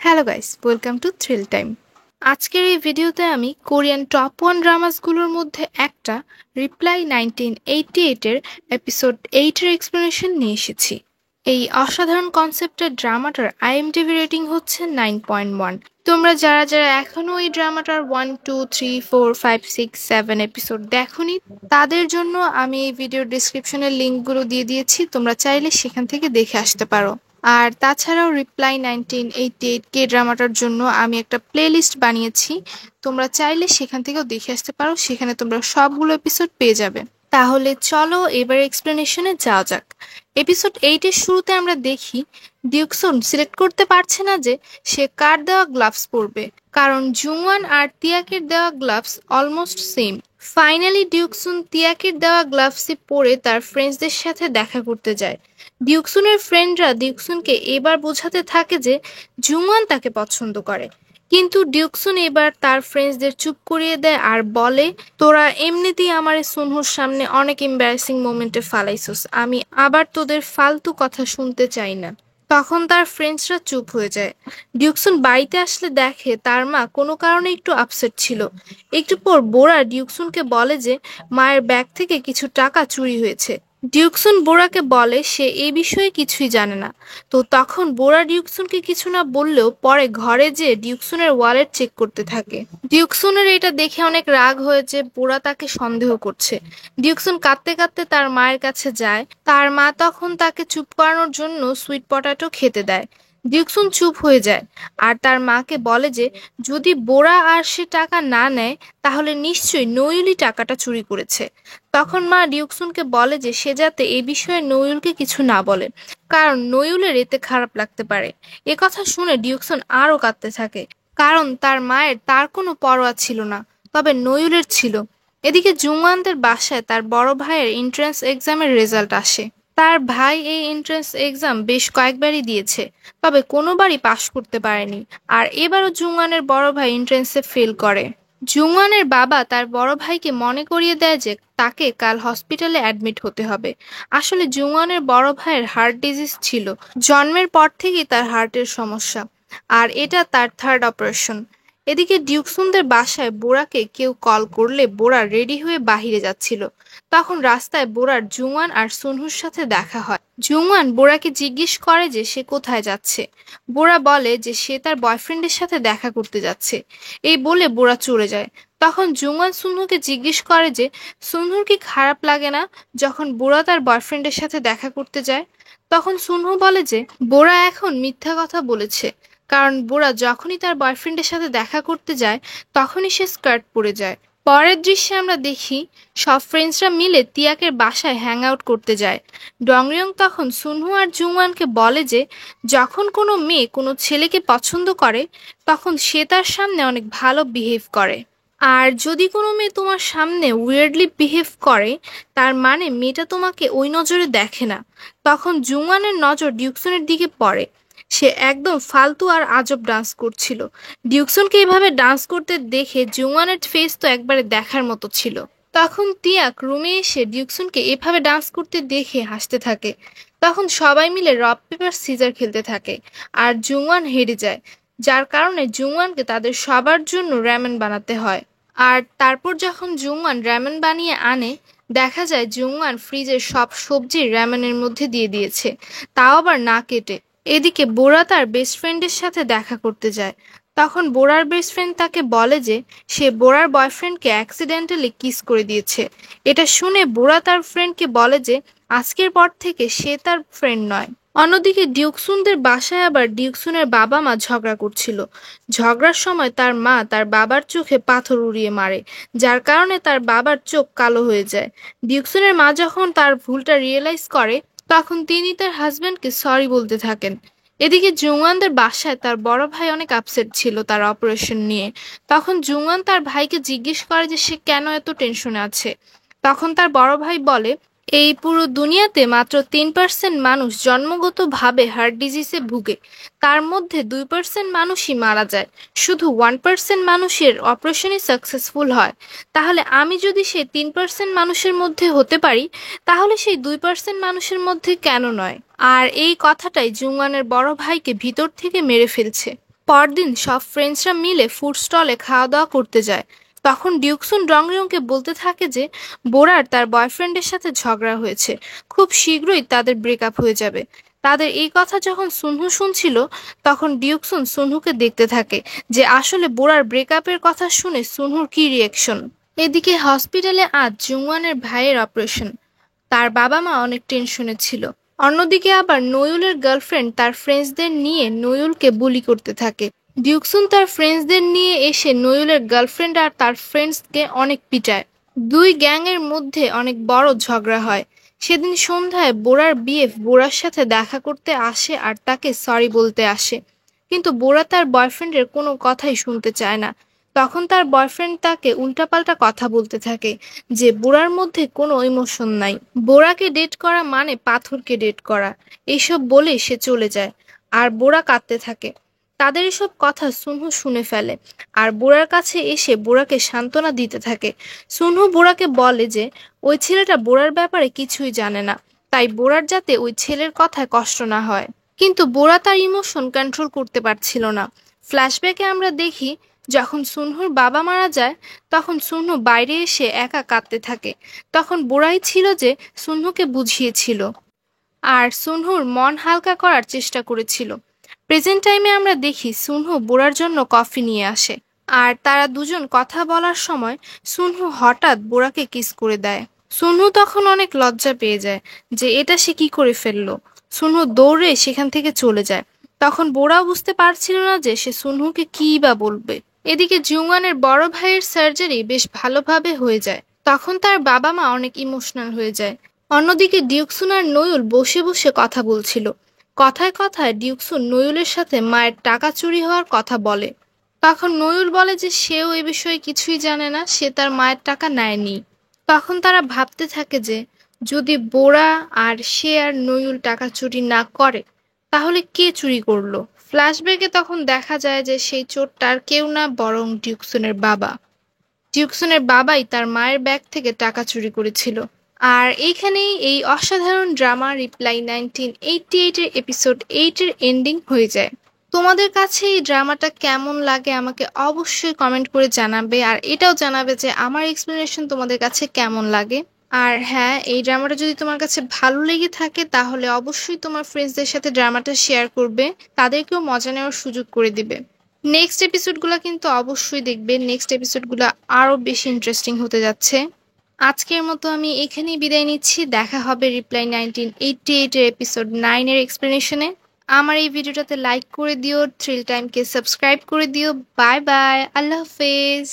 Hello guys, welcome to thrill time. আজকের এই ভিডিওতে আমি কোরিয়ান টপ 1 ড্রামাসগুলোর মধ্যে একটা রিপ্লাই 1988 এর এপিসোড 8 এর এক্সপ্লেনেশন নিয়ে এসেছি। এই অসাধারণ কনসেপ্টের ড্রামাটার আইএমডিবি রেটিং হচ্ছে 9.1। তোমরা যারা যারা এখনো এই ড্রামাটার 1, 2, 3, 4, 5, 6, 7 এপিসোড দেখোনি তাদের জন্য আমি এই ভিডিওর ডিসক্রিপশনের লিঙ্কগুলো দিয়ে দিয়েছি, তোমরা চাইলে সেখান থেকে দেখে আসতে পারো। আর তাছাড়াও রিপ্লাই 1988 কে ড্রামাটার জন্য আমি একটা প্লেলিস্ট বানিয়েছি, তোমরা চাইলে সেখান থেকেও দেখে আসতে পারো, সেখানে তোমরা সবগুলো এপিসোড পেয়ে যাবে। তাহলে চলো এবার এক্সপ্লেনেশনে যাওয়া যাক। এপিসোড 8 এর শুরুতে আমরা দেখি ডিউকসন সিলেক্ট করতে পারছে না যে সে কার দেওয়া গ্লাভস পরবে, কারণ জুংওয়ান আর তিয়াকের দেওয়া গ্লাভস অলমোস্ট সেম। ফাইনালি ডিউকসুন তিয়াকের দেওয়া গ্লাভসই পরে তার ফ্রেন্ডসদের সাথে দেখা করতে যায়। ডিউকসুনের ফ্রেন্ডরা ডিউকসুনকে এবার বোঝাতে থাকে যে জুংওয়ান তাকে পছন্দ করে, কিন্তু ডিউকসুন এবার তার ফ্রেন্ডসদের চুপ করিয়ে দেয় আর বলে, তোরা এমনিতেই আমারে সুনহুর সামনে অনেক এম্বারাসিং মোমেন্টে ফালাইছস, আমি আবার তোদের ফালতু কথা শুনতে চাই না। তখন তার ফ্রেন্ডসরা চুপ হয়ে যায়। ডিউকসুন বাড়িতে আসলে দেখে তার মা কোনো কারণে একটু আপসেট ছিল। একটু পর বোরা ডিউকসুনকে বলে যে মায়ের ব্যাগ থেকে কিছু টাকা চুরি হয়েছে। ডিউকসুন বোরাকে বলে সে এই বিষয়ে কিছুই জানে না। তো তখন বোরা ডিউকসুনকে কিছু না বললেও পরে ঘরে যেয়ে ডিউকসুনের ওয়ালেট চেক করতে থাকে। ডিউকসুনের এটা দেখে অনেক রাগ হয়েছে, বোরা তাকে সন্দেহ করছে। ডিউকসুন কাঁদতে কাঁদতে তার মায়ের কাছে যায়, তার মা তখন তাকে চুপ করানোর জন্য সুইট পটাটো খেতে দেয়। ডিউকসুন চুপ হয়ে যায় আর তার মাকে বলে যে যদি বোরা আর সে টাকা না নেয় তাহলে নিশ্চয়ই নইলি টাকাটা চুরি করেছে। তখন মা ডিউকসুনকে বলে যে সে যাতে এ বিষয়ে নইউলকে কিছু না বলে, কারণ নইউলের এতে খারাপ লাগতে পারে। এ কথা শুনে ডিউকসুন আরও কাঁদতে থাকে, কারণ তার মায়ের তার কোনো পরোয়া ছিল না, তবে নইউলের ছিল। এদিকে জুংওয়ানদের বাসায় তার বড় ভাইয়ের এন্ট্রান্স এক্সামের রেজাল্ট আসে। তার ভাই এই এন্ট্রান্স এক্সাম বেশ কয়েকবারই দিয়েছে, তবে কোনোবারই পাশ করতে পারেনি। আর এবারও জুংওয়ানের বড় ভাই এন্ট্রান্সে ফেল করে। জুংওয়ানের বাবা তার বড় ভাইকে মনে করিয়ে দেয় যে তাকে কাল হসপিটালে অ্যাডমিট হতে হবে। আসলে জুংওয়ানের বড় ভাইয়ের হার্ট ডিজিজ ছিল, জন্মের পর থেকেই তার হার্টের সমস্যা, আর এটা তার থার্ড অপারেশন। এদিকে ডিউকসুনদের বাসায় বোরাকে কেউ কল করলে বোরা রেডি হয়ে বাহিরে যাচ্ছিল। তখন রাস্তায় বোরার জুংওয়ান আর সুনহুর সাথে দেখা হয়। জুংওয়ান বোরাকে জিজ্ঞেস করে যে সে কোথায় যাচ্ছে। বোরা বলে যে সে তার বয়ফ্রেন্ডের সাথে দেখা করতে যাচ্ছে। এই বলে বোরা চলে যায়। তখন জুংওয়ান সুনহুকে জিজ্ঞেস করে যে সুনহুর কি খারাপ লাগে না যখন বোরা তার বয়ফ্রেন্ডের সাথে দেখা করতে যায়। তখন সুনহু বলে যে বোরা এখন মিথ্যা কথা বলেছে, কারণ বোরা যখনই তার বয়ফ্রেন্ডের সাথে দেখা করতে যায় তখনই সে স্কার্ট পরে যায়। পরের দৃশ্যে আমরা দেখি সব ফ্রেন্ডসরা মিলে তিয়াকের বাসায় হ্যাং আউট করতে যায়। ডংরিয়ং তখন সুনহু আর জুংওয়ানকে বলে যে যখন কোনো মেয়ে কোনো ছেলেকে পছন্দ করে তখন সে তার সামনে অনেক ভালো বিহেভ করে, আর যদি কোনো মেয়ে তোমার সামনে উইয়ার্ডলি বিহেভ করে তার মানে মেয়েটা তোমাকে ওই নজরে দেখে না। তখন জুংওয়ানের নজর ডিউকসনের দিকে পড়ে। সে একদম ফালতু আর আজব ডান্স করছিল। ডিউকসনকে এভাবে ডান্স করতে দেখে জুংওয়ানের ফেস তো একবারে দেখার মতো ছিল। তখন তিয়াক রুমে এসে ডিউকসনকে এভাবে ডান্স করতে দেখে হাসতে থাকে। তখন সবাই মিলে রক পেপার সিজার খেলতে থাকে আর জুংওয়ান হেরে যায়, যার কারণে জুংওয়ানকে তাদের সবার জন্য র্যামেন বানাতে হয়। আর তারপর যখন জুংওয়ান র্যামেন বানিয়ে আনে দেখা যায় জুংওয়ান ফ্রিজের সব সবজি র্যামেনের মধ্যে দিয়ে দিয়েছে, তাও আবার না কেটে। এদিকে বোরা তার বেস্ট ফ্রেন্ডের সাথে দেখা করতে যায়। তখন বোরার বেস্ট ফ্রেন্ড তাকে বলে যে সে বোরার বয়ফ্রেন্ডকে অ্যাক্সিডেন্টালি কিস করে দিয়েছে। এটা শুনে বোরা তার ফ্রেন্ডকে বলে যে আজকের পর থেকে সে তার ফ্রেন্ড নয়। অন্যদিকে ডিউকসুনদের বাসায় আবার ডিউকসুনের বাবা মা ঝগড়া করছিল। ঝগড়ার সময় তার মা তার বাবার চোখে পাথর উড়িয়ে মারে, যার কারণে তার বাবার চোখ কালো হয়ে যায়। ডিউকসুনের মা যখন তার ভুলটা রিয়েলাইজ করে তখন তিনি তার হাজব্যান্ডকে সরি বলতে থাকেন। এদিকে জুংওয়ানদের বাসায় তার বড় ভাই অনেক আপসেট ছিল তার অপারেশন নিয়ে। তখন জুংওয়ান তার ভাইকে জিজ্ঞেস করে যে সে কেন এত টেনশনে আছে। তখন তার বড় ভাই বলে এই পুরো দুনিয়াতে মাত্র 3% মানুষ জন্মগতভাবে হার্ট ডিজিজে ভুগে, তার মধ্যে 2% মানুষই মারা যায়, শুধু 1% মানুষের অপারেশনই সাকসেসফুল হয়। তাহলে আমি যদি সেই 3% মানুষের মধ্যে হতে পারি তাহলে সেই 2% মানুষের মধ্যে কেন নয়। আর এই কথাটাই জুংওয়ানের বড় ভাইকে ভিতর থেকে মেরে ফেলছে। পরদিন সব ফ্রেন্ডসরা মিলে ফুড স্টলে খাওয়া দাওয়া করতে যায়। তখন ডিউকসুন রংরিয়ংকে বলতে থাকে যে বোরার তার বয়ফ্রেন্ডের সাথে ঝগড়া হয়েছে, খুব শীঘ্রই তাদের ব্রেকআপ হয়ে যাবে। তাদের এই কথা যখন সুনহু শুনছিল, তখন ডিউকসুন সুনহুকে দেখতে থাকে যে আসলে বোরার ব্রেকআপের কথা শুনে সুনহুর কি রিয়াকশন। এদিকে হসপিটালে আজ জুংওয়ানের ভাইয়ের অপারেশন। তার বাবা মা অনেক টেনশনে ছিল। অন্যদিকে আবার নয়ুলের গার্লফ্রেন্ড তার ফ্রেন্ডসদের নিয়ে নয়ুলকে বুলি করতে থাকে। ডিউকসুন তার ফ্রেন্ডসদের নিয়ে এসে নয়ুলের গার্লফ্রেন্ড আর তার ফ্রেন্ডসকে অনেক পিটায়। দুই গ্যাংয়ের মধ্যে অনেক বড় ঝগড়া হয়। সেদিন সন্ধ্যায় বোরার বিএফ বোরার সাথে দেখা করতে আসে আর তাকে সরি বলতে আসে, কিন্তু বোরা তার বয়ফ্রেন্ডের কোনো কথাই শুনতে চায় না। তখন তার বয়ফ্রেন্ড তাকে উল্টাপাল্টা কথা বলতে থাকে যে বোরার মধ্যে কোনো ইমোশন নাই, বোরাকে ডেট করা মানে পাথরকে ডেট করা। এইসব বলে সে চলে যায় আর বোরা কাঁদতে থাকে। তাদের এসব কথা সুনহু শুনে ফেলে আর বোরার কাছে এসে বোরাকে সান্ত্বনা দিতে থাকে। সুনহু বোরাকে বলে যে ওই ছেলেটা বোরার ব্যাপারে কিছুই জানে না, তাই বোরার যাতে ওই ছেলের কথায় কষ্ট না হয়। কিন্তু বোরা তার ইমোশন কন্ট্রোল করতে পারছিল না। ফ্ল্যাশব্যাকে আমরা দেখি যখন সুনহুর বাবা মারা যায়, তখন সুনহু বাইরে এসে একা কাঁদতে থাকে। তখন বোরাই ছিল যে সুনহুকে বুঝিয়েছিল আর সুনহুর মন হালকা করার চেষ্টা করেছিল। প্রেজেন্ট টাইমে আমরা দেখি সুনহু বোরার জন্য কফি নিয়ে আসে আর তারা দুজন কথা বলার সময় সুনহু হঠাৎ বোরাকে কিস করে দেয়। সুনহু তখন অনেক লজ্জা পেয়ে যায় যে এটা সে কি করে ফেললো। সুনহু দৌড়ে সেখান থেকে চলে যায়। তখন বোরাও বুঝতে পারছিল না যে সে সুনহুকে কী বা বলবে। এদিকে জুংওয়ানের বড় ভাইয়ের সার্জারি বেশ ভালোভাবে হয়ে যায়। তখন তার বাবা মা অনেক ইমোশনাল হয়ে যায়। অন্যদিকে ডিউকসুন আর নয়ুল বসে বসে কথা বলছিল। কথায় কথায় ডিউকসুন নয়ুলের সাথে মায়ের টাকা চুরি হওয়ার কথা বলে। তখন নয়ুল বলে যে সেও এ বিষয়ে কিছুই জানে না, সে তার মায়ের টাকা নেয়নি। তখন তারা ভাবতে থাকে যে যদি বোরা আর সে আর নয়ুল টাকা চুরি না করে, তাহলে কে চুরি করলো। ফ্ল্যাশব্যাকে তখন দেখা যায় যে সেই চোরটার কেউ না, বরং ডিউকসুনের বাবা। ডিউকসনের বাবাই তার মায়ের ব্যাগ থেকে টাকা চুরি করেছিল। আর এইখানেই এই অসাধারণ ড্রামা রিপ্লাই 1988 এর এপিসোড 8 এর এন্ডিং হয়ে যায়। তোমাদের কাছে এই ড্রামাটা কেমন লাগে আমাকে অবশ্যই কমেন্ট করে জানাবে, আর এটাও জানাবে যে আমার এক্সপ্লেনেশন তোমাদের কাছে কেমন লাগে। আর হ্যাঁ, এই ড্রামাটা যদি তোমার কাছে ভালো লেগে থাকে তাহলে অবশ্যই তোমার ফ্রেন্ডসদের সাথে ড্রামাটা শেয়ার করবে, তাদেরকেও মজা নেওয়ার সুযোগ করে দিবে। নেক্সট এপিসোডগুলো কিন্তু অবশ্যই দেখবে, নেক্সট এপিসোডগুলো আরও বেশি ইন্টারেস্টিং হতে যাচ্ছে। আজকের মতো আমি এখানেই বিদায় নিচ্ছি। দেখা হবে রিপ্লাই 1988 এর এপিসোড 9 এর এক্সপ্লেনেশনে। আমার এই ভিডিওটাতে লাইক করে দিও, থ্রিল টাইমকে সাবস্ক্রাইব করে দিও। বাই বাই, আল্লাহ হাফেজ।